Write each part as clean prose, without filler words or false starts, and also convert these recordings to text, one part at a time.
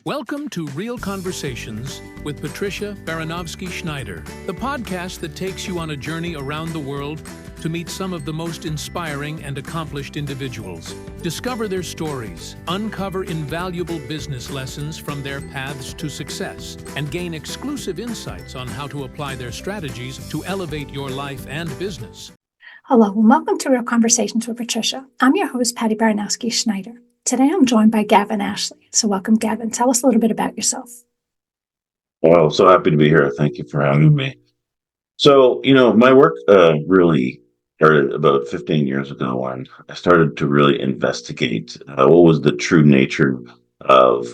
Welcome to Real Conversations with Patricia Baranovsky-Schneider, the podcast that takes you on a journey around the world to meet some of the most inspiring and accomplished individuals. Discover their stories, uncover invaluable business lessons from their paths to success, and gain exclusive insights on how to apply their strategies to elevate your life and business. Hello, and welcome to Real Conversations with Patricia. I'm your host, Patty Baranovsky-Schneider. Today I'm joined by Gavin Ashley. So welcome, Gavin. Tell us a little bit about yourself. Well, so happy to be here. Thank you for having me. So, my work really started about 15 years ago when I started to really investigate what was the true nature of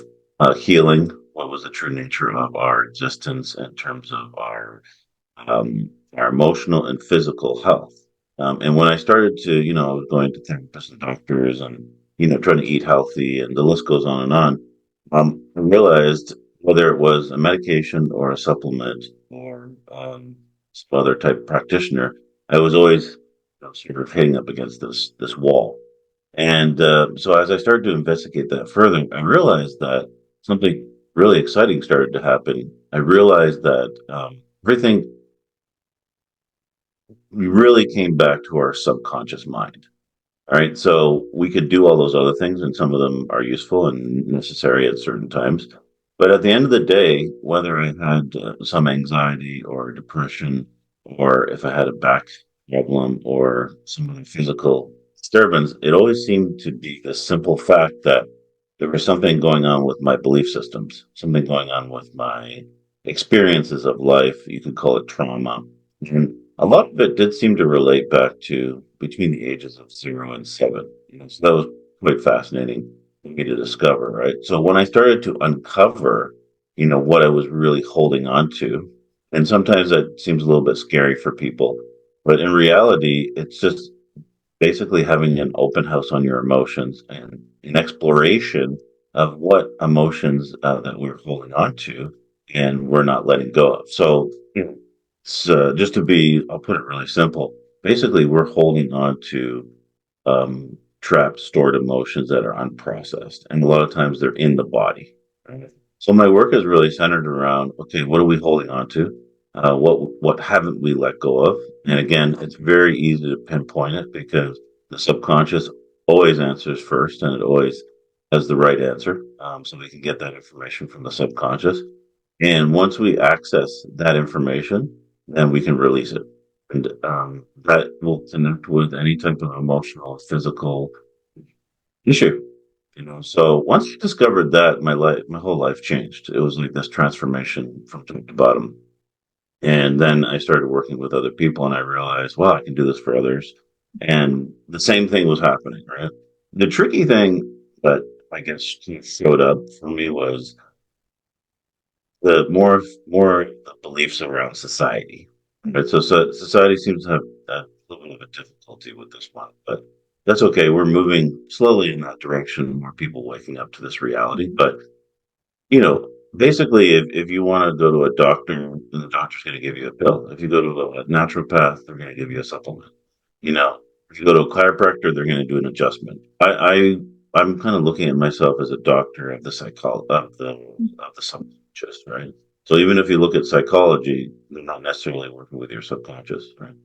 healing, what was the true nature of our existence in terms of our emotional and physical health. And when I started to, I was going to therapists and doctors and, trying to eat healthy, and the list goes on and on. I realized whether it was a medication or a supplement or some other type of practitioner, I was always sort of hitting up against this wall. And so as I started to investigate that further, I realized that something really exciting started to happen. I realized that everything really came back to our subconscious mind. All right, so we could do all those other things, and some of them are useful and necessary at certain times. But at the end of the day, whether I had some anxiety or depression, or if I had a back problem or some other physical disturbance, it always seemed to be the simple fact that there was something going on with my belief systems, something going on with my experiences of life. You could call it trauma. And a lot of it did seem to relate back to between the ages of 0 and 7. So that was quite fascinating for me to discover, right? So when I started to uncover, what I was really holding on to, and sometimes that seems a little bit scary for people, but in reality, it's just basically having an open house on your emotions and an exploration of what emotions that we're holding on to and we're not letting go of. So, so I'll put it really simple. Basically, we're holding on to trapped, stored emotions that are unprocessed. And a lot of times they're in the body. Right? So my work is really centered around, okay, what are we holding on to? What haven't we let go of? And again, it's very easy to pinpoint it because the subconscious always answers first and it always has the right answer. So we can get that information from the subconscious. And once we access that information, then we can release it. And that will connect with any type of emotional, physical issue. So once I discovered that, my whole life changed. It was like this transformation from top to bottom. And then I started working with other people and I realized, wow, I can do this for others. And the same thing was happening, right? The tricky thing that I guess showed up for me was the more the beliefs around society. Right? So society seems to have a little bit of a difficulty with this one, but that's okay. We're moving slowly in that direction, more people waking up to this reality. But, basically, if you want to go to a doctor, then the doctor's going to give you a pill. If you go to a naturopath, they're going to give you a supplement. If you go to a chiropractor, they're going to do an adjustment. I'm kind of looking at myself as a doctor of the subconscious, right? So even if you look at psychology, they're not necessarily working with your subconscious, right?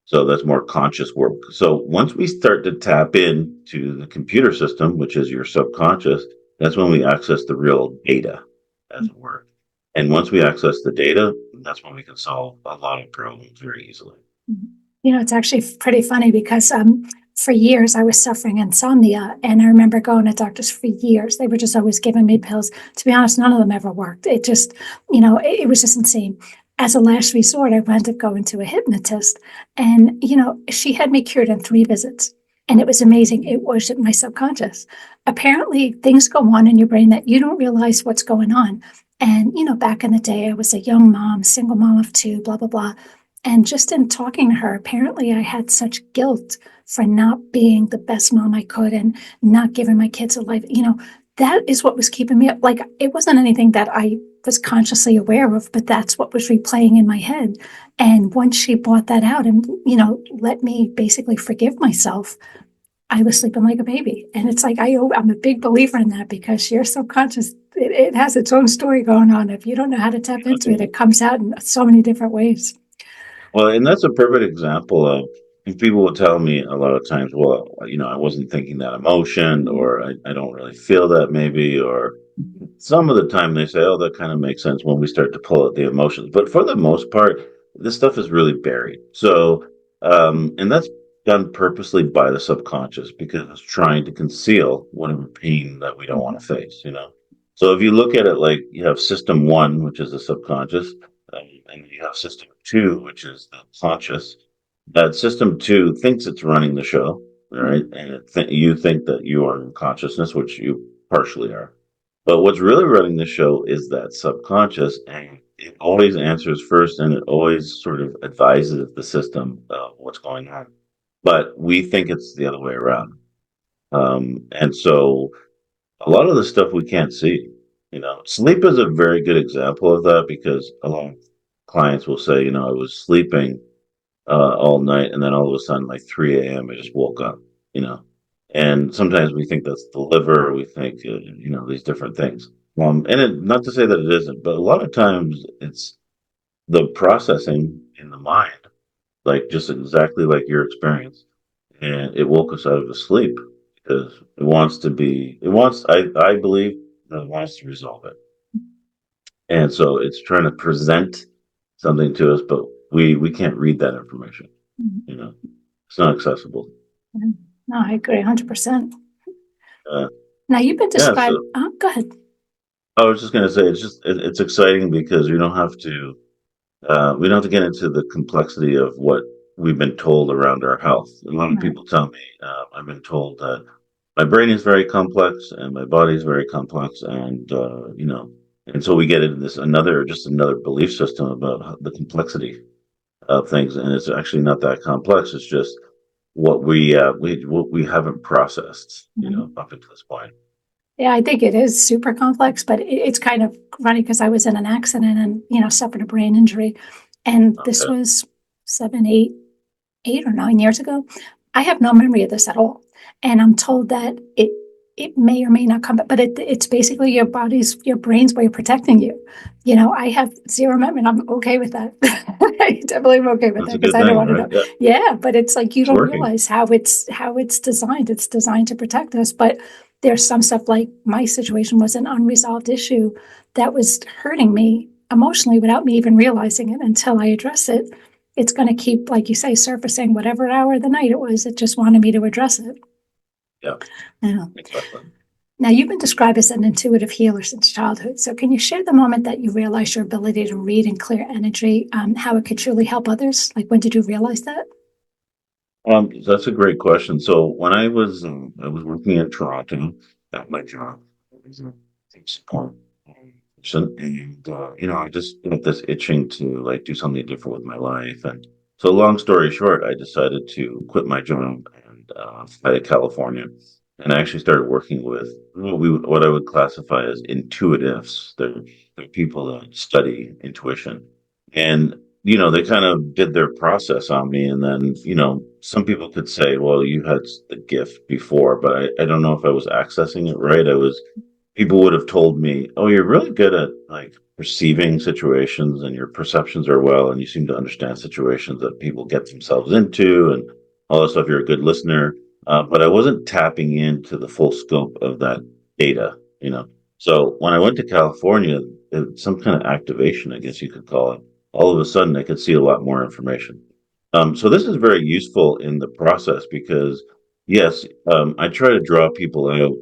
So that's more conscious work. So once we start to tap into the computer system, which is your subconscious, that's when we access the real data, as it were. And once we access the data, that's when we can solve a lot of problems very easily. It's actually pretty funny because for years I was suffering insomnia, and I remember going to doctors for years. They were just always giving me pills. To be honest, none of them ever worked. It just, it was just insane. As a last resort, I wound up going to a hypnotist, and, she had me cured in 3 visits. And it was amazing. It was my subconscious. Apparently, things go on in your brain that you don't realize what's going on. And, back in the day, I was a young mom, single mom of 2, blah, blah, blah. And just in talking to her, apparently I had such guilt for not being the best mom I could and not giving my kids a life. That is what was keeping me up. Like, it wasn't anything that I was consciously aware of, but that's what was replaying in my head. And once she brought that out and, let me basically forgive myself, I was sleeping like a baby. And it's like, I'm a big believer in that because your subconscious it has its own story going on. If you don't know how to tap into it, it comes out in so many different ways. Well, and that's a perfect example of if people would tell me a lot of times, well, I wasn't thinking that emotion, or I don't really feel that maybe, or some of the time they say, oh, that kind of makes sense when we start to pull out the emotions. But for the most part, this stuff is really buried. So, and that's done purposely by the subconscious because it's trying to conceal whatever pain that we don't want to face. So if you look at it like you have system one, which is the subconscious, and you have system two, which is the conscious. That system two thinks it's running the show, right? And you think that you are in consciousness, which you partially are. But what's really running the show is that subconscious, and it always answers first, and it always sort of advises the system of what's going on. But we think it's the other way around. And so a lot of the stuff we can't see. Sleep is a very good example of that because a lot of clients will say, I was sleeping all night, and then all of a sudden, like 3 a.m., I just woke up. And sometimes we think that's the liver, we think, these different things. Not to say that it isn't, but a lot of times it's the processing in the mind, like just exactly like your experience. And it woke us out of the sleep because I believe that it wants to resolve it. And so it's trying to present something to us, but we can't read that information. Mhm. You know, it's not accessible. No, I agree 100%. Uh, Now you've been yeah. described, So go ahead. I was just gonna say it's exciting because we don't have to get into the complexity of what we've been told around our health. A lot of Right. people tell me I've been told that my brain is very complex and my body is very complex, and so we get into this another belief system about the complexity of things, and it's actually not that complex. It's just what we haven't processed, Mhm. up until this point. Yeah, I think it is super complex, but it's kind of funny because I was in an accident and, suffered a brain injury. And this Okay, was 8 or 9 years ago. I have no memory of this at all. And I'm told that it may or may not come back, but it's basically your brain's way of protecting you. I have zero memory and I'm okay with that. I definitely am okay with that's that a because good I don't thing, want to right? know. Yeah, Yeah, but it's like you it's don't working. realize how it's designed. It's designed to protect us. But there's some stuff like my situation was an unresolved issue that was hurting me emotionally without me even realizing it until I address it. It's going to keep, like you say, surfacing whatever hour of the night it was. It just wanted me to address it. Yeah, Yeah. exactly. Now, you've been described as an intuitive healer since childhood. So, can you share the moment that you realized your ability to read and clear energy, how it could truly help others? Like, when did you realize that? That's a great question. So when I was working in Toronto at my job. I was a tech support person, and I just got this itching to like do something different with my life. And so, long story short, I decided to quit my job and fly to California. And I actually started working with what I would classify as intuitives. They're people that study intuition, and they kind of did their process on me. And then, some people could say, well, you had the gift before, but I don't know if I was accessing it right. People would have told me, oh, you're really good at like perceiving situations and your perceptions are well, and you seem to understand situations that people get themselves into and all that stuff. You're a good listener. But I wasn't tapping into the full scope of that data. So when I went to California, some kind of activation, I guess you could call it, all of a sudden I could see a lot more information. So this is very useful in the process because, yes, I try to draw people out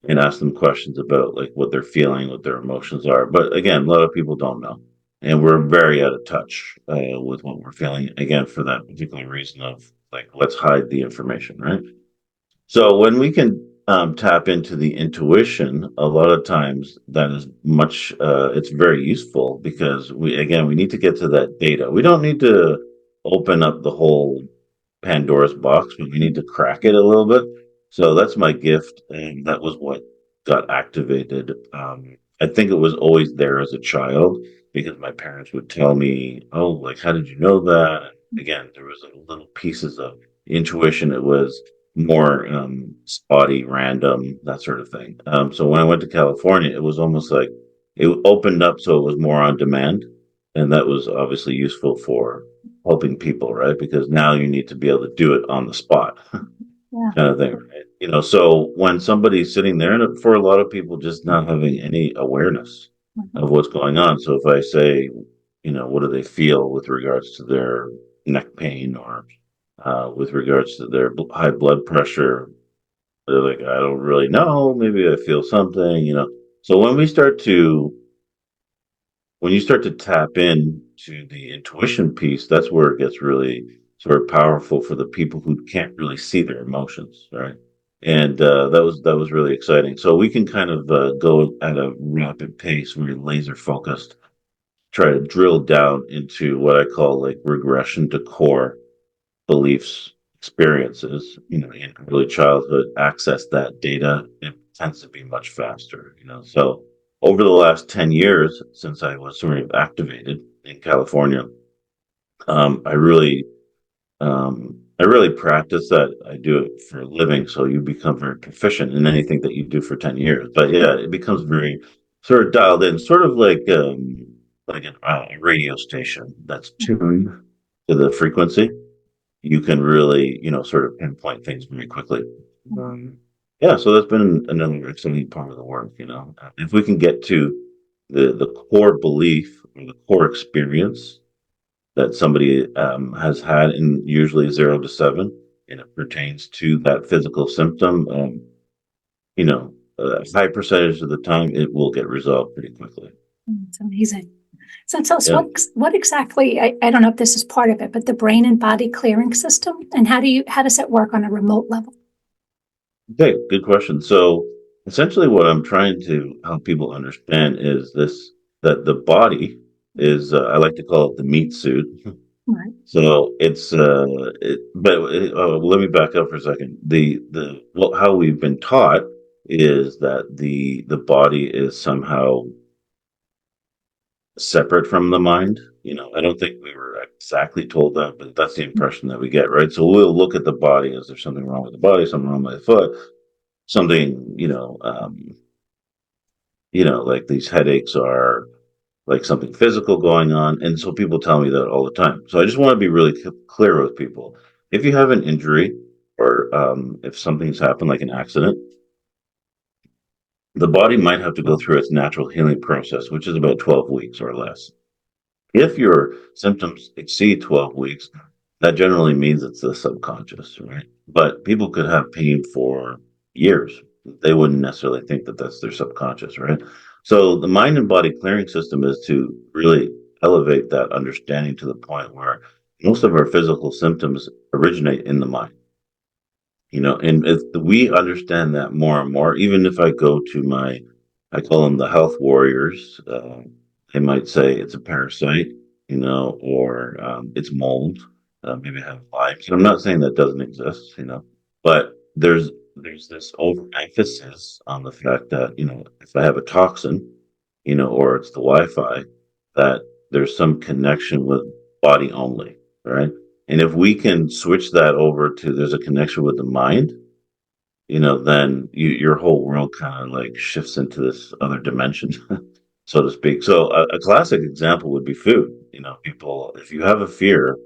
and ask them questions about like what they're feeling, what their emotions are. But again, a lot of people don't know, and we're very out of touch with what we're feeling. Again, for that particular reason of like, let's hide the information, right? So when we can tap into the intuition, a lot of times that is much. It's very useful because we need to get to that data. We don't need to open up the whole Pandora's box, but we need to crack it a little bit. So that's my gift, and that was what got activated. I think it was always there as a child because my parents would tell me, "Oh, like how did you know that?" And again, there was like little pieces of intuition. It was more spotty, random, that sort of thing. So when I went to California, it was almost like it opened up, so it was more on demand, and that was obviously useful for helping people, right? Because now you need to be able to do it on the spot, Yeah. kind of thing, right? So when somebody's sitting there, and for a lot of people, just not having any awareness Mhm. of what's going on. So if I say, what do they feel with regards to their neck pain or with regards to their high blood pressure, they're like, I don't really know. Maybe I feel something. So when you start to tap in to the intuition piece, that's where it gets really sort of powerful for the people who can't really see their emotions, right? And that was really exciting. So we can kind of go at a rapid pace. We're laser focused, try to drill down into what I call like regression to core beliefs, experiences, in early childhood, access that data, it tends to be much faster. So over the last 10 years, since I was sort of activated in California, um, I really, I really practice that. I do it for a living. So you become very proficient in anything that you do for 10 years. But yeah, it becomes very sort of dialed in, sort of like a radio station that's tuned to the frequency. You can really, sort of pinpoint things very quickly. Um, yeah, so that's been another exciting part of the work. If we can get to the core belief or the core experience that somebody has had in usually 0 to 7, and it pertains to that physical symptom, a high percentage of the time it will get resolved pretty quickly. It's amazing. So tell us Yeah. what exactly, I don't know if this is part of it, but the brain and body clearing system, and how does it work on a remote level? Okay, good question. So essentially what I'm trying to help people understand is this that the body is I like to call it the meat suit. Right. So let me back up for a second. How we've been taught is that the body is somehow separate from the mind. I don't think we were exactly told that, but that's the impression that we get, right? So we'll look at the body as there's something wrong with the body, something wrong with the foot, something, like these headaches are like something physical going on. And so people tell me that all the time. So I just want to be really clear with people. If you have an injury or if something's happened, like an accident, the body might have to go through its natural healing process, which is about 12 weeks or less. If your symptoms exceed 12 weeks, that generally means it's the subconscious, right? But people could have pain for years. They wouldn't necessarily think that that's their subconscious, right? So the mind and body clearing system is to really elevate that understanding to the point where most of our physical symptoms originate in the mind. And if we understand that more and more, even if I go to I call them the health warriors. They might say it's a parasite, or it's mold. Maybe I have lives. I'm not saying that doesn't exist, but there's this overemphasis on the fact that if I have a toxin, or it's the Wi-Fi, that there's some connection with body only, right? And if we can switch that over to there's a connection with the mind, then your whole world kind of like shifts into this other dimension, so to speak. So a classic example would be food. People, if you have a fear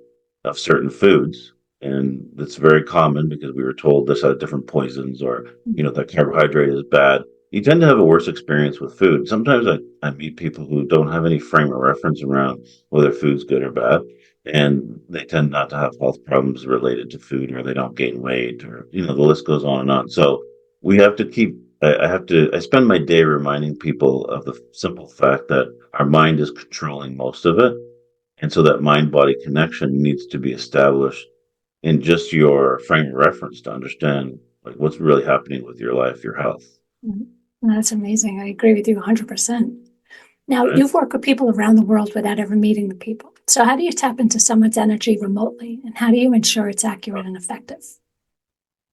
of certain foods, and it's very common because we were told this had different poisons or, that carbohydrate is bad, you tend to have a worse experience with food. Sometimes I meet people who don't have any frame of reference around whether food's good or bad, and they tend not to have health problems related to food, or they don't gain weight, or the list goes on and on. So we have to keep I spend my day reminding people of the simple fact that our mind is controlling most of it, and so that mind body connection needs to be established in just your frame of reference to understand like what's really happening with your life, your health. Mhm. That's amazing. I agree with you 100%. Now, Right? you've worked with people around the world without ever meeting the people. So, how do you tap into someone's energy remotely, and how do you ensure it's accurate and effective?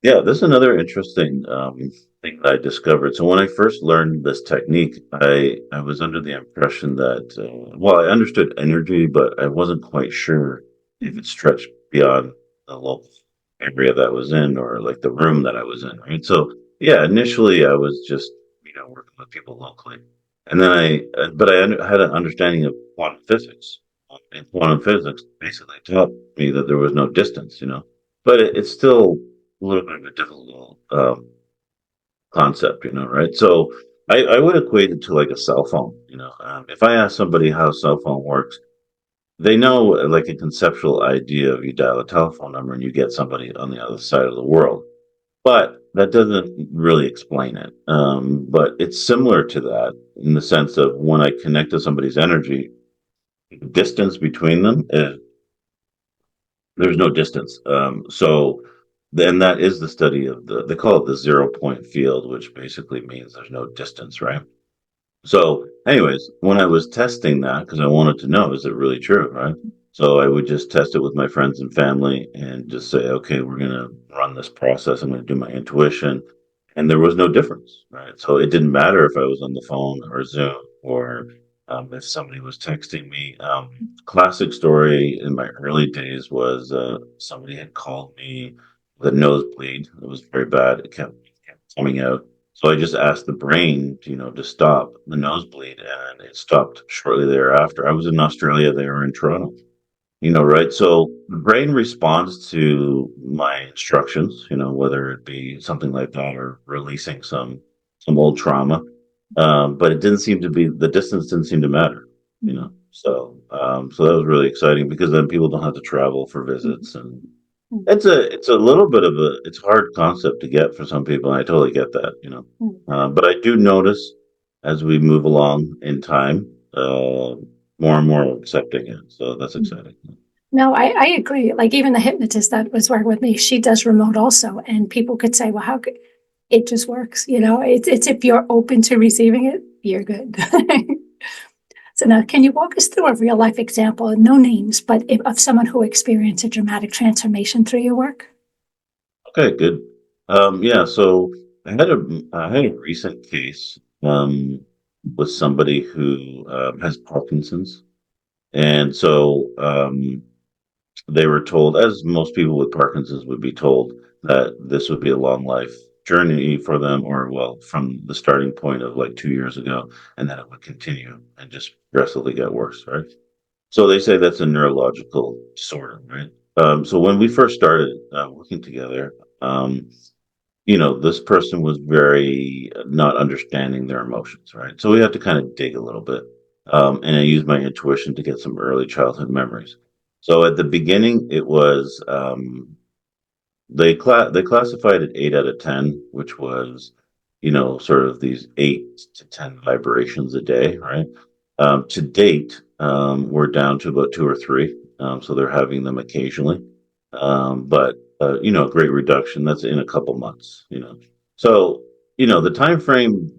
Yeah, this is another interesting thing that I discovered. So when I first learned this technique, I was under the impression that I understood energy, but I wasn't quite sure if it stretched beyond the local. area that I was in or like the room that I was in, right? So yeah, initially I was just, working with people locally. And then had an understanding of quantum physics. And quantum physics basically taught me that there was no distance. But it's still a little bit of a difficult concept, right? So I would equate it to like a cell phone. If I ask somebody how a cell phone works, they know like a conceptual idea of you dial a telephone number and you get somebody on the other side of the world. But that doesn't really explain it. But it's similar to that in the sense of when I connect to somebody's energy, distance between them is there's no distance. So then that is the study of they call it the 0 point field, which basically means there's no distance, right? So, anyways, when I was testing that, because I wanted to know, is it really true, right? So I would just test it with my friends and family and just say, okay, we're going to run this process. I'm going to do my intuition. And there was no difference, right? So it didn't matter if I was on the phone or Zoom or if somebody was texting me. Classic story in my early days was somebody had called me with a nosebleed. It was very bad. It kept coming out. So I just asked the brain, to stop the nosebleed, and it stopped shortly thereafter. I was in Australia, they were in Toronto, right? So the brain responds to my instructions, whether it be something like that or releasing some old trauma. But it didn't seem to be the distance didn't seem to matter. So that was really exciting because then people don't have to travel for visits and it's a little bit of it's a hard concept to get for some people, and I totally get that. But I do notice as we move along in time, more and more accepting it. So that's exciting. No, I agree. Like even the hypnotist that was working with me, she does remote also. And people could say, well, how could it just works? It's if you're open to receiving it, you're good. So now, can you walk us through a real life example, no names, but of someone who experienced a dramatic transformation through your work? Okay, good. Yeah, so I had a recent case with somebody who has Parkinson's, and so they were told, as most people with Parkinson's would be told, that this would be a long life journey for them, or well, from the starting point of like 2 years ago, and then it would continue and just progressively get worse, right? So they say that's a neurological disorder, right? So when we first started working together, this person was very not understanding their emotions, right? So we have to kind of dig a little bit. And I used my intuition to get some early childhood memories. So at the beginning, it was they classified it 8 out of 10, which was sort of these 8 to 10 vibrations a day, right? To date, we're down to about two or three, so they're having them occasionally, but great reduction. That's in a couple months. So the time frame,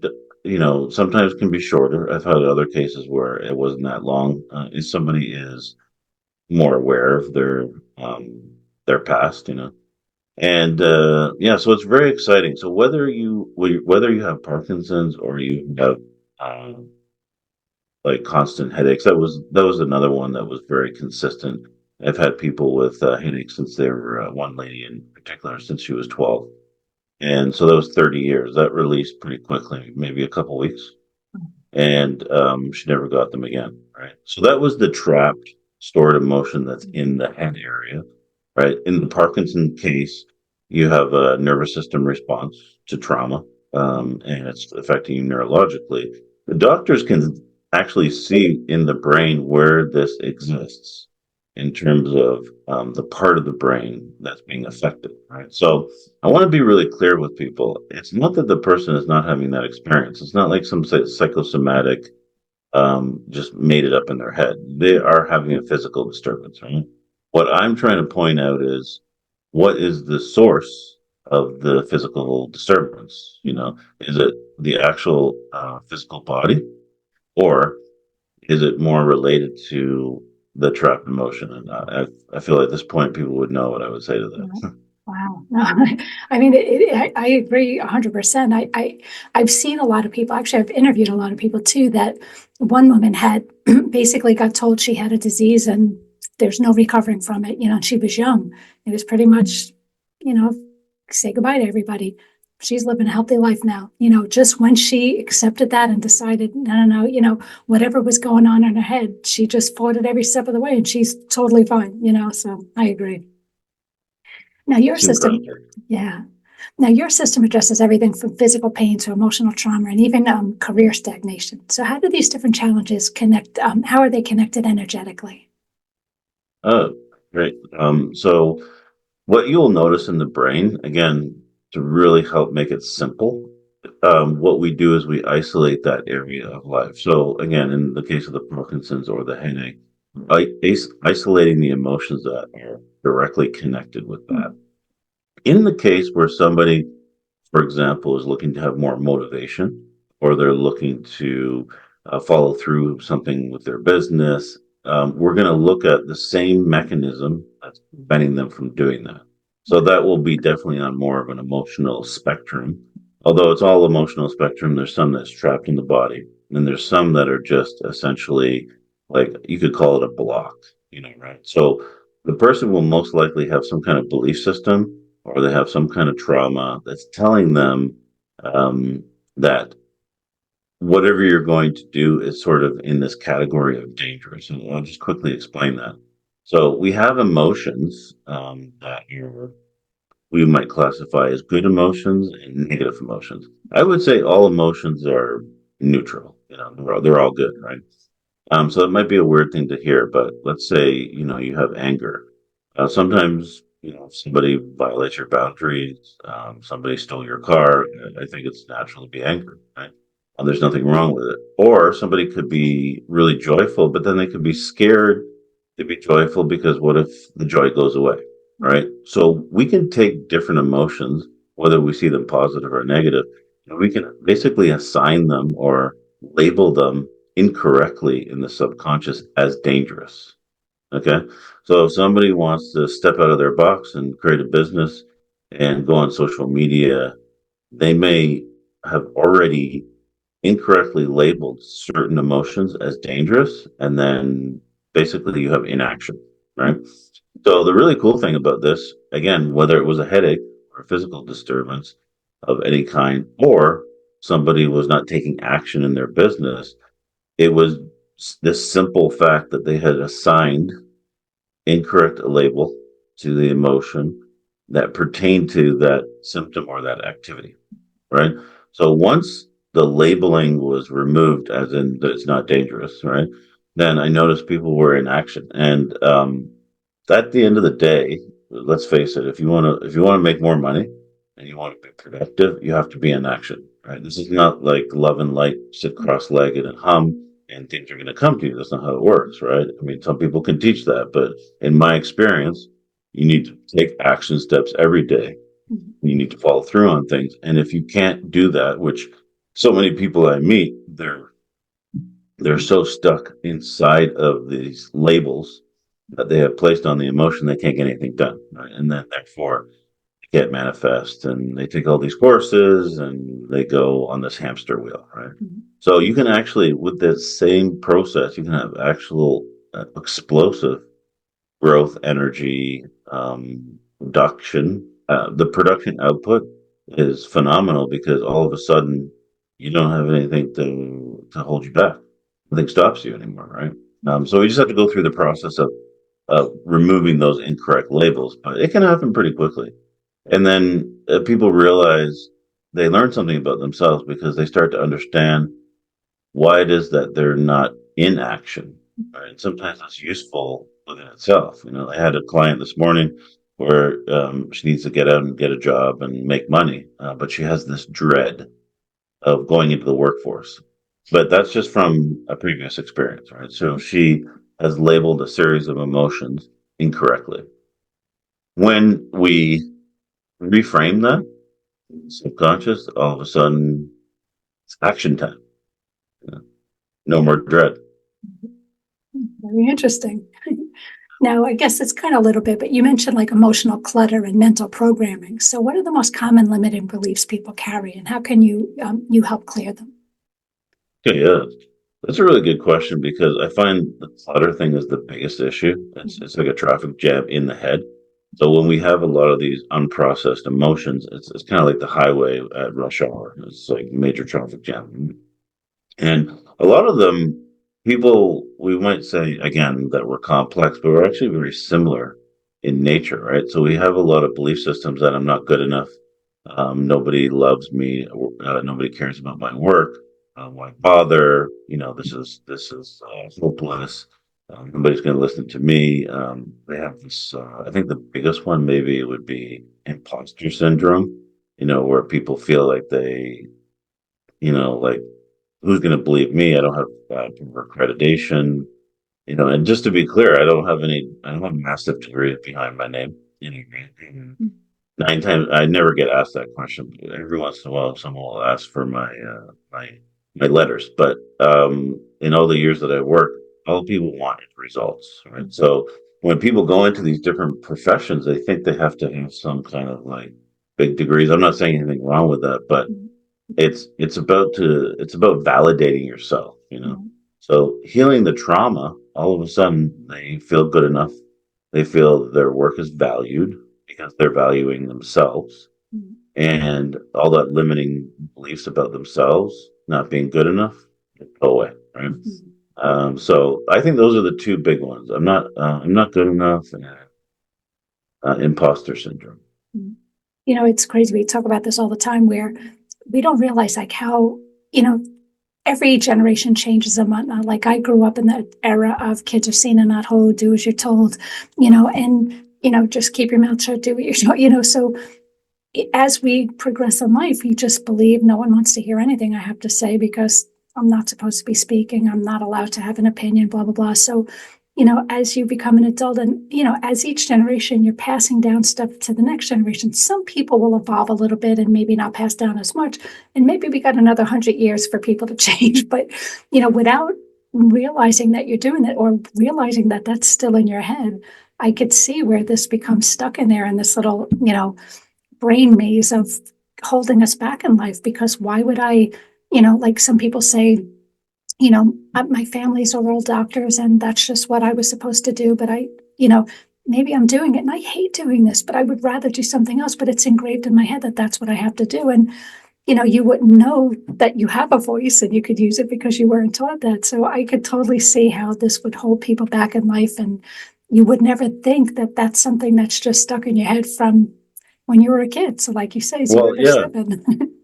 sometimes can be shorter. I've had other cases where it wasn't that long. If somebody is more aware of their past. And yeah, so it's very exciting. So whether you have Parkinson's or you have um, like constant headaches, that was another one that was very consistent. I've had people with headaches since they were one lady in particular since she was 12, and so that was 30 years. That released pretty quickly, maybe a couple weeks, and she never got them again. Right. So that was the trapped stored emotion that's in the head area. Right. In the Parkinson case, you have a nervous system response to trauma, and it's affecting you neurologically. The doctors can actually see in the brain where this exists in terms of the part of the brain that's being affected. Right. So I want to be really clear with people. It's not that the person is not having that experience. It's not like some psychosomatic just made it up in their head. They are having a physical disturbance, right? What I'm trying to point out is what is the source of the physical disturbance? Is it the actual physical body, or is it more related to the trapped emotion? And I feel at this point people would know what I would say to that. Wow. No, I mean, I agree 100%. I've seen a lot of people, actually, I've interviewed a lot of people too, that one woman had basically got told she had a disease and there's no recovering from it. And she was young. It was pretty much say goodbye to everybody. She's living a healthy life now. Just when she accepted that and decided, no, whatever was going on in her head, she just fought it every step of the way and she's totally fine, so I agree. Now your It's system, incredible. yeah. Now your system addresses everything from physical pain to emotional trauma and even career stagnation. So how do these different challenges connect? How are they connected energetically? Oh, great. So what you'll notice in the brain, again, to really help make it simple, what we do is we isolate that area of life. So again, in the case of the Parkinson's or the headache, isolating the emotions that are directly connected with that. In the case where somebody, for example, is looking to have more motivation, or they're looking to follow through something with their business, we're going to look at the same mechanism that's preventing them from doing that. So that will be definitely on more of an emotional spectrum. Although it's all emotional spectrum, there's some that's trapped in the body, and there's some that are just essentially like you could call it a block, right? So the person will most likely have some kind of belief system or they have some kind of trauma that's telling them that whatever you're going to do is sort of in this category of dangerous. And I'll just quickly explain that. So we have emotions that we might classify as good emotions and negative emotions. I would say all emotions are neutral. They're all good, right? So it might be a weird thing to hear, but let's say, you have anger. Sometimes, if somebody violates your boundaries, somebody stole your car, I think it's natural to be angry, right? There's nothing wrong with it. Or somebody could be really joyful, but then they could be scared to be joyful because what if the joy goes away, right? So we can take different emotions, whether we see them positive or negative, and we can basically assign them or label them incorrectly in the subconscious as dangerous. Okay. So if somebody wants to step out of their box and create a business and go on social media, they may have already incorrectly labeled certain emotions as dangerous. And then basically you have inaction, right? So the really cool thing about this, again, whether it was a headache or a physical disturbance of any kind, or somebody was not taking action in their business, it was this simple fact that they had assigned incorrect label to the emotion that pertained to that symptom or that activity, right? So once the labeling was removed, as in that it's not dangerous, right? Then I noticed people were in action, and at the end of the day, let's face it, if you want to make more money and you want to be productive, you have to be in action, right? This is not like love and light, sit cross-legged and hum, and things are going to come to you. That's not how it works, right? I mean, some people can teach that, but in my experience, you need to take action steps every day. You need to follow through on things, and if you can't do that, which so many people I meet, they're so stuck inside of these labels that they have placed on the emotion they can't get anything done, right? And then therefore they get manifest and they take all these courses and they go on this hamster wheel, right? Mhm. So you can actually, with the same process, you can have actual explosive growth, energy, production. The production output is phenomenal because all of a sudden you don't have anything to hold you back. Nothing stops you anymore, right? So we just have to go through the process of removing those incorrect labels, but it can happen pretty quickly. And then people realize they learn something about themselves because they start to understand why it is that they're not in action. Right? And sometimes that's useful within itself. I had a client this morning where she needs to get out and get a job and make money, but she has this dread of going into the workforce. But that's just from a previous experience, right? So she has labeled a series of emotions incorrectly. When we reframe that subconscious, all of a sudden it's action time. No more dread. Very interesting. Now, I guess it's kind of a little bit, but you mentioned like emotional clutter and mental programming. So, what are the most common limiting beliefs people carry, and how can you help clear them? Okay, yeah. That's a really good question because I find the clutter thing is the biggest issue. It's like a traffic jam in the head. So when we have a lot of these unprocessed emotions, it's kind of like the highway at rush hour. It's like major traffic jam. And a lot of them, people, we might say again that we're complex, but we're actually very similar in nature, right? So we have a lot of belief systems that I'm not good enough. Nobody loves me. Nobody cares about my work. Why bother? This is hopeless. Nobody's going to listen to me. They have this. I think the biggest one maybe would be imposter syndrome. Where people feel like like who's going to believe me? I don't have accreditation, and just to be clear, I don't have a massive degree behind my name. Nine times, I never get asked that question. Every once in a while, someone will ask for my letters, but in all the years that I worked, all people want is results, right? So when people go into these different professions, they think they have to have some kind of like big degrees. I'm not saying anything wrong with that, but it's about validating yourself. So healing the trauma, all of a sudden they feel good enough. They feel their work is valued because they're valuing themselves, and all that limiting beliefs about themselves not being good enough go away, right? So I think those are the two big ones. I'm not good enough, and imposter syndrome. It's crazy. We talk about this all the time where we don't realize like how, every generation changes and whatnot. Like I grew up in that era of kids are seen and not heard, do as you're told, and, just keep your mouth shut, do what you're told, so as we progress in life, you just believe no one wants to hear anything I have to say because I'm not supposed to be speaking. I'm not allowed to have an opinion, blah, blah, blah. So, as you become an adult and, as each generation, you're passing down stuff to the next generation. Some people will evolve a little bit and maybe not pass down as much. And maybe we got another 100 years for people to change. But, without realizing that you're doing it or realizing that that's still in your head, I could see where this becomes stuck in there in this little, brain maze of holding us back in life. Because why would I, like some people say, my families are all doctors and that's just what I was supposed to do. But maybe I'm doing it and I hate doing this, but I would rather do something else. But it's engraved in my head that that's what I have to do. And, you wouldn't know that you have a voice and you could use it because you weren't taught that. So I could totally see how this would hold people back in life. And you would never think that that's something that's just stuck in your head from when you were a kid. So like you say, Well, 0 to 7.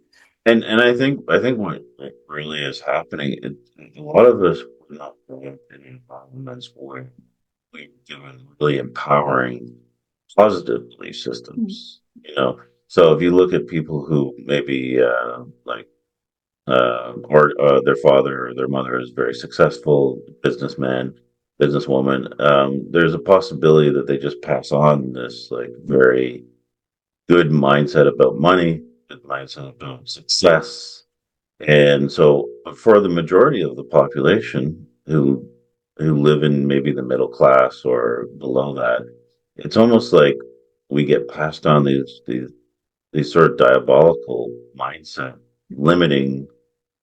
and I think what really is happening, a lot of us were not brought up in environments where we given really empowering, positive belief systems. So if you look at people who maybe or their father or their mother is very successful businessman, businesswoman, there's a possibility that they just pass on this like very good mindset about money, good mindset about success. And so for the majority of the population who live in maybe the middle class or below that, it's almost like we get passed on these sort of diabolical mindset, limiting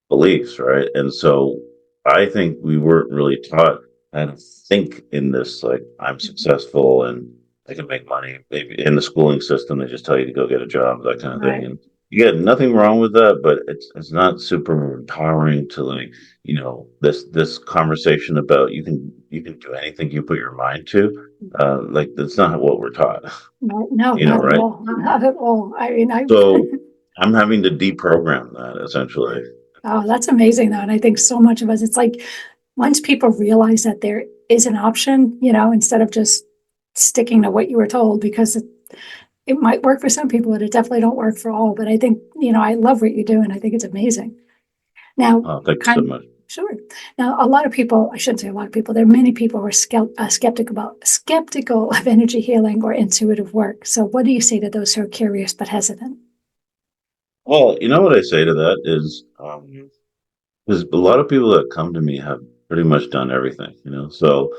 beliefs, right? And so I think we weren't really taught how to think in this like I'm successful and I can make money. Maybe in the schooling system, they just tell you to go get a job, that kind of thing. Right. And you get nothing wrong with that, but it's not super empowering to like this conversation about you can do anything you put your mind to. Like that's not what we're taught, No, no, not at right? all. Not at all. I mean, So I'm having to deprogram that essentially. oh, that's amazing though. And I think so much of us, it's like once people realize that there is an option, instead of just sticking to what you were told, because it might work for some people, but it definitely don't work for all. But I think, I love what you do and I think it's amazing. Now, Thank you so kind much. sure. Now, a lot of people, I shouldn't say a lot of people, there are many people who are skeptical of energy healing or intuitive work. So what do you say to those who are curious but hesitant? Well, you know what I say to that is, because a lot of people that come to me have pretty much done everything. So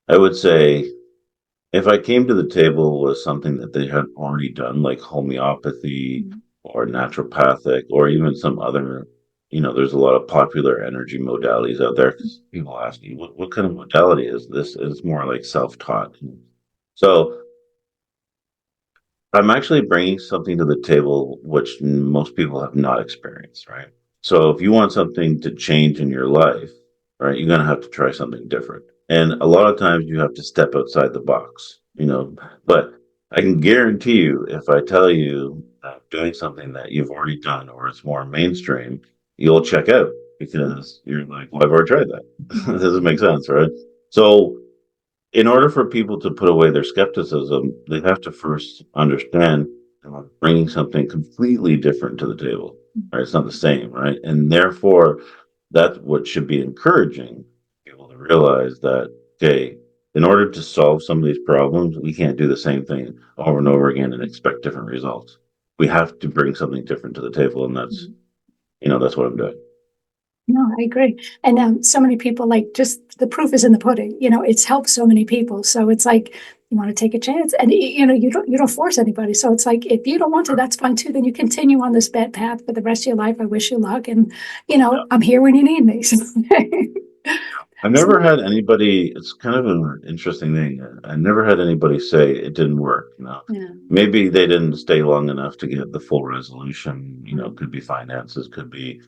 I would say if I came to the table with something that they had already done, like homeopathy or naturopathic or even some other, there's a lot of popular energy modalities out there because people ask me, what kind of modality is this? It's more like self-taught. So I'm actually bringing something to the table which most people have not experienced, right? So if you want something to change in your life, right, you're going to have to try something different. And a lot of times you have to step outside the box, but I can guarantee you if I tell you doing something that you've already done or it's more mainstream, you'll check out because you're like, well, I've already tried that. This doesn't make sense, right? So in order for people to put away their skepticism, they have to first understand bringing something completely different to the table. Right? It's not the same, right? And therefore, that's what should be encouraging people to realize that, okay, in order to solve some of these problems, we can't do the same thing over and over again and expect different results. We have to bring something different to the table, and that's what I'm doing. No, I agree. And so many people like just the proof is in the pudding. It's helped so many people. So it's like you want to take a chance, and you don't force anybody. So it's like if you don't want to, that's fine too. Then you continue on this bad path for the rest of your life. I wish you luck, and I'm here when you need me. I've So, never had anybody, it's kind of an interesting thing. I never had anybody say it didn't work, yeah. Maybe they didn't stay long enough to get the full resolution, could be finances, could be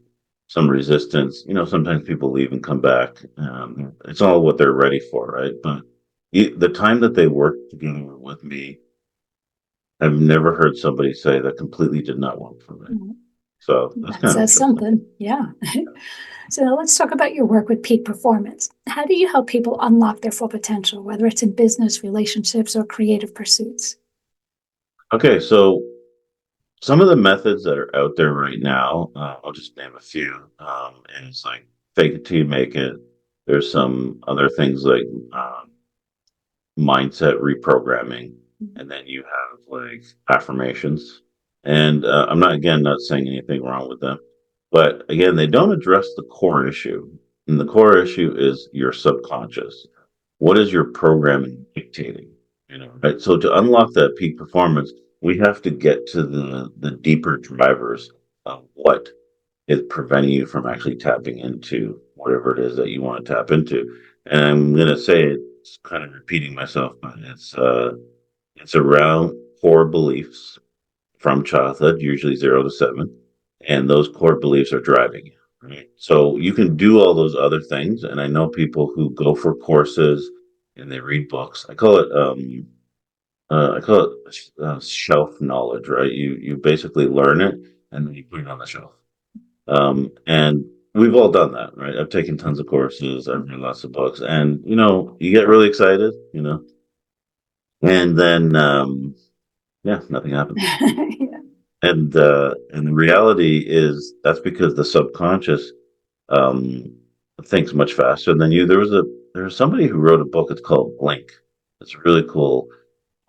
some resistance. Sometimes people leave and come back. It's all what they're ready for, right? But the time that they worked together with me, I've never heard somebody say that completely did not work for me. So that's That kind of says interesting. something. Yeah. So now let's talk about your work with peak performance. How do you help people unlock their full potential, whether it's in business, relationships, or creative pursuits? Okay, so some of the methods that are out there right now, I'll just name a few. And it's like fake it till you make it. There's some other things like mindset reprogramming, and then you have like affirmations. And I'm not saying anything wrong with them, but again, they don't address the core issue. And the core issue is your subconscious. What is your programming dictating? Right? So to unlock that peak performance, we have to get to the deeper drivers of what is preventing you from actually tapping into whatever it is that you want to tap into. And I'm gonna say it's kind of repeating myself, but it's around core beliefs from childhood, usually 0 to 7, and those core beliefs are driving you. Right. So you can do all those other things, and I know people who go for courses and they read books. I call it shelf knowledge, right? You basically learn it and then you put it on the shelf. And we've all done that, right? I've taken tons of courses, I've read lots of books, and you get really excited, and then yeah, nothing happens. Yeah. And the reality is that's because the subconscious um thinks much faster than you. There was somebody who wrote a book. It's called Blink. It's a really cool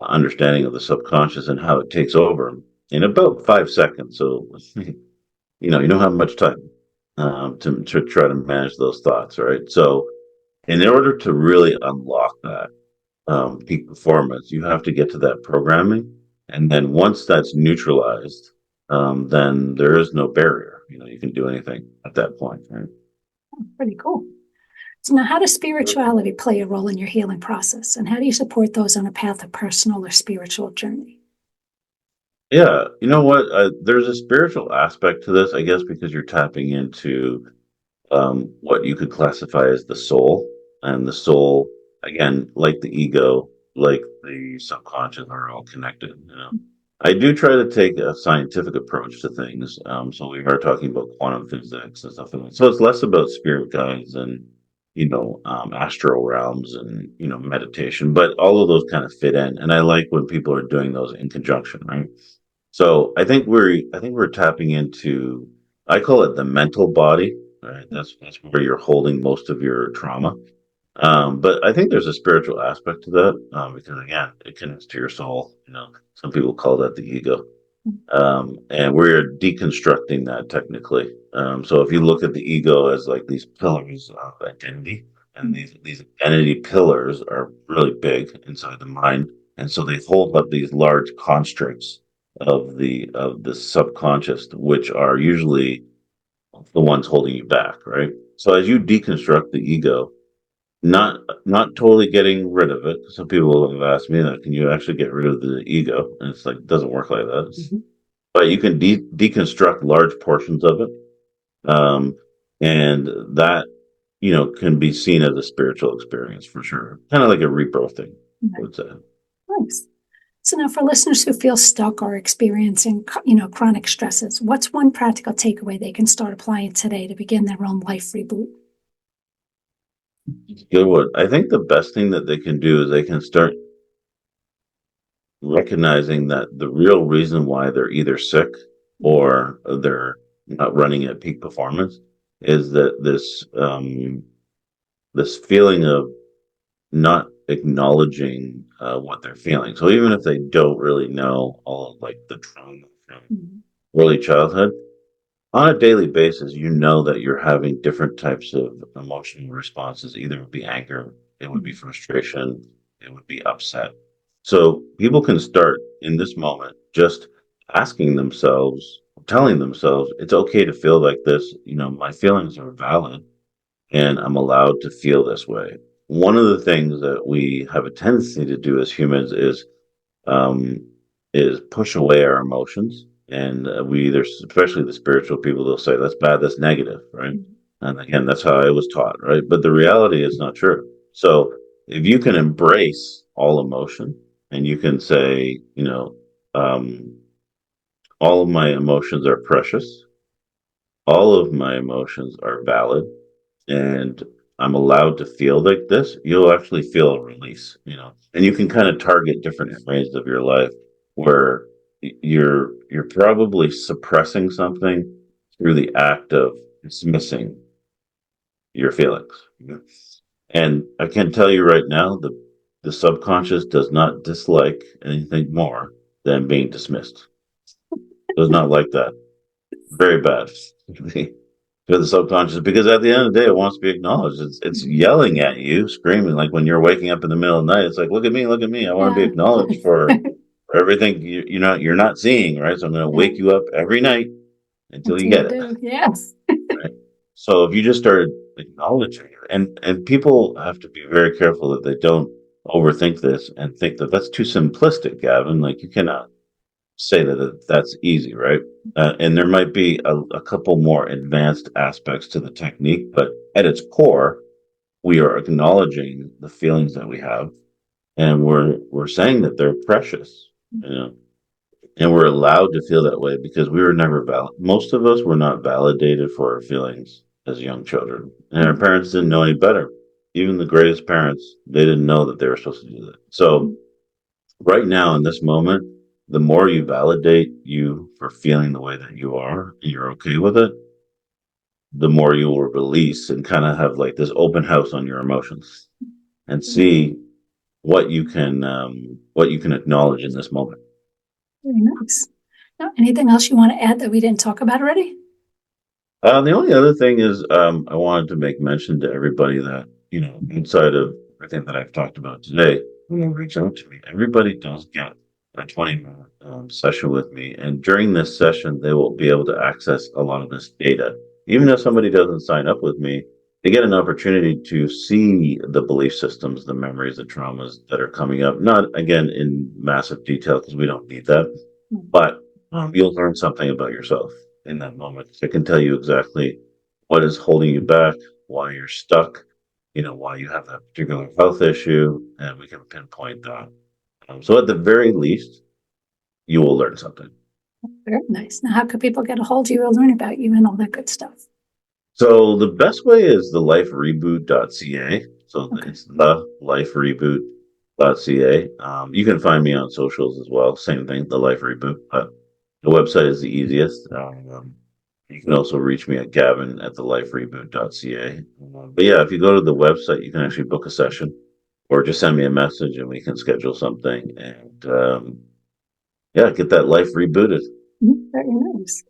understanding of the subconscious and how it takes over in about 5 seconds. So you don't have much time to try to manage those thoughts, right? So in order to really unlock that peak performance, you have to get to that programming, and then once that's neutralized, then there is no barrier. You can do anything at that point, right? Pretty cool. So now, how does spirituality play a role in your healing process? And how do you support those on a path of personal or spiritual journey? Yeah, you know what? There's a spiritual aspect to this, I guess, because you're tapping into what you could classify as the soul. And the soul, again, like the ego, like the subconscious, are all connected. I do try to take a scientific approach to things. So we are talking about quantum physics and stuff like that. So it's less about spirit guides and, astral realms and, meditation, but all of those kind of fit in. And I like when people are doing those in conjunction, right? So I think we're tapping into, I call it the mental body, right? That's where you're holding most of your trauma. But I think there's a spiritual aspect to that, because again, it connects to your soul. Some people call that the ego. And we're deconstructing that technically. So if you look at the ego as like these pillars of identity, and these identity pillars are really big inside the mind, and so they hold up these large constructs of the subconscious, which are usually the ones holding you back, right? So as you deconstruct the ego, not totally getting rid of it. Some people have asked me that, can you actually get rid of the ego? And it's like, it doesn't work like that. But you can deconstruct large portions of it. Um, and that, can be seen as a spiritual experience for sure. Kind of like a rebirthing, I would say. Nice. So now for listeners who feel stuck or experiencing, chronic stresses, what's one practical takeaway they can start applying today to begin their own life reboot? Good one. I think the best thing that they can do is they can start recognizing that the real reason why they're either sick or they're not running at peak performance is that this feeling of not acknowledging what they're feeling. So even if they don't really know all of like the trauma from early childhood, on a daily basis, you know that you're having different types of emotional responses. Either it would be anger, it would be frustration, it would be upset. So people can start in this moment just asking themselves, telling themselves, it's okay to feel like this. My feelings are valid and I'm allowed to feel this way. One of the things that we have a tendency to do as humans um, is push away our emotions. And we either, especially the spiritual people, they'll say, that's bad, that's negative, right? And again, that's how I was taught, right? But the reality is not true. So if you can embrace all emotion and you can say, all of my emotions are precious, all of my emotions are valid, and I'm allowed to feel like this, you'll actually feel a release, and you can kind of target different areas of your life where you're probably suppressing something through the act of dismissing your feelings. And I can tell you right now, the subconscious does not dislike anything more than being dismissed. Does not like that. Very bad. To the subconscious, because at the end of the day it wants to be acknowledged. It's yelling at you, screaming, like when you're waking up in the middle of the night. It's like, look at me, look at me. I want to be acknowledged for everything you're not seeing, right? So I'm going to wake you up every night until you get it. Yes. Right? So if you just start acknowledging it, and people have to be very careful that they don't overthink this and think that that's too simplistic, Gavin. Like you cannot say that that's easy, right? And there might be a couple more advanced aspects to the technique, but at its core, we are acknowledging the feelings that we have, and we're saying that they're precious, and we're allowed to feel that way because we were never valid. Most of us were not validated for our feelings as young children, and our parents didn't know any better. Even the greatest parents, they didn't know that they were supposed to do that. So right now in this moment, the more you validate you for feeling the way that you are and you're okay with it, the more you will release and kind of have like this open house on your emotions and see what you can acknowledge in this moment. Very nice. Now, anything else you want to add that we didn't talk about already? The only other thing is I wanted to make mention to everybody that, inside of everything that I've talked about today, reach out to me. Everybody does get a 20-minute session with me. And during this session, they will be able to access a lot of this data. Even if somebody doesn't sign up with me, they get an opportunity to see the belief systems, the memories, the traumas that are coming up. Not, again, in massive detail because we don't need that, but you'll learn something about yourself in that moment. It can tell you exactly what is holding you back, why you're stuck, why you have that particular health issue, and we can pinpoint that. So at the very least, you will learn something. Very nice. Now, how could people get a hold of you or learn about you and all that good stuff? So the best way is the lifereboot.ca. So it's the lifereboot.ca. You can find me on socials as well. Same thing, the Life Reboot. But the website is the easiest. You can also reach me at Gavin at the lifereboot.ca. But yeah, if you go to the website, you can actually book a session or just send me a message and we can schedule something and yeah, get that life rebooted. Very nice.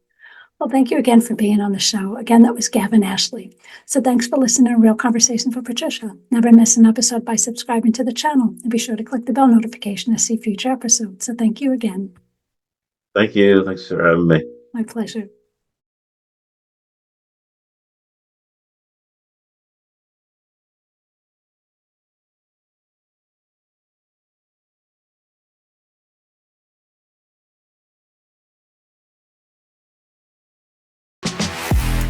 Well, thank you again for being on the show. Again, that was Gavin Ashley. So thanks for listening to Real Conversation for Patricia. Never miss an episode by subscribing to the channel and be sure to click the bell notification to see future episodes. So thank you again. Thank you. Thanks for having me. My pleasure.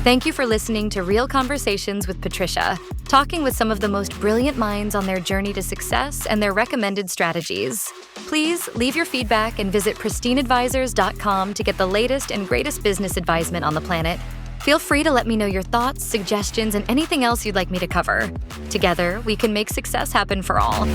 Thank you for listening to Real Conversations with Patricia, talking with some of the most brilliant minds on their journey to success and their recommended strategies. Please leave your feedback and visit pristineadvisors.com to get the latest and greatest business advisement on the planet. Feel free to let me know your thoughts, suggestions, and anything else you'd like me to cover. Together, we can make success happen for all.